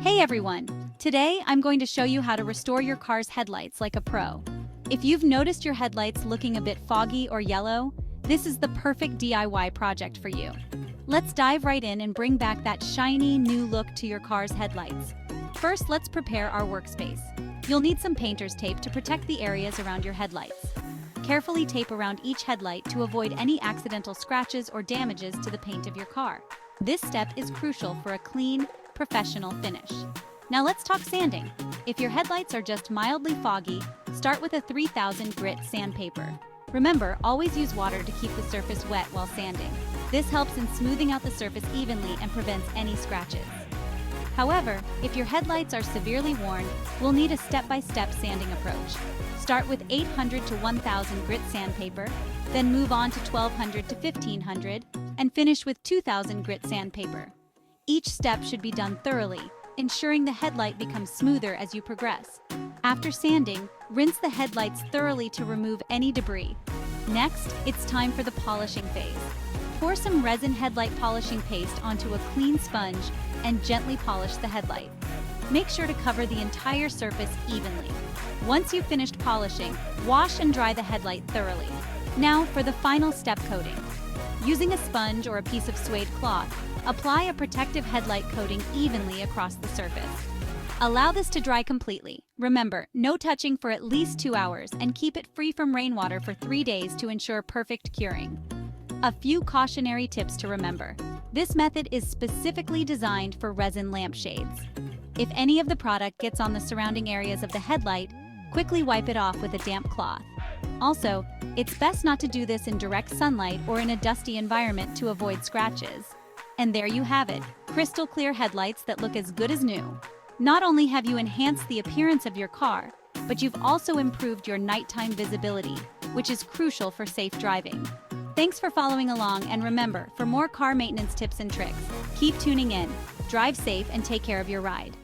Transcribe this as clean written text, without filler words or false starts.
Hey everyone! Today I'm going to show you how to restore your car's headlights like a pro. If you've noticed your headlights looking a bit foggy or yellow, this is the perfect DIY project for you. Let's dive right in and bring back that shiny, new look to your car's headlights. First, let's prepare our workspace. You'll need some painter's tape to protect the areas around your headlights. Carefully tape around each headlight to avoid any accidental scratches or damages to the paint of your car. This step is crucial for a clean, professional finish. Now let's talk sanding. If your headlights are just mildly foggy, start with a 3000 grit sandpaper. Remember, always use water to keep the surface wet while sanding. This helps in smoothing out the surface evenly and prevents any scratches. However, if your headlights are severely worn, we'll need a step-by-step sanding approach. Start with 800 to 1000 grit sandpaper, then move on to 1200 to 1500, and finish with 2000 grit sandpaper. Each step should be done thoroughly, ensuring the headlight becomes smoother as you progress. After sanding, rinse the headlights thoroughly to remove any debris. Next, it's time for the polishing phase. Pour some resin headlight polishing paste onto a clean sponge and gently polish the headlight. Make sure to cover the entire surface evenly. Once you've finished polishing, wash and dry the headlight thoroughly. Now for the final step, coating. Using a sponge or a piece of suede cloth, apply a protective headlight coating evenly across the surface. Allow this to dry completely. Remember, no touching for at least 2 hours and keep it free from rainwater for 3 days to ensure perfect curing. A few cautionary tips to remember. This method is specifically designed for resin lampshades. If any of the product gets on the surrounding areas of the headlight, quickly wipe it off with a damp cloth. Also, it's best not to do this in direct sunlight or in a dusty environment to avoid scratches. And there you have it, crystal clear headlights that look as good as new. Not only have you enhanced the appearance of your car, but you've also improved your nighttime visibility, which is crucial for safe driving. Thanks for following along, and remember, for more car maintenance tips and tricks, keep tuning in, drive safe, and take care of your ride.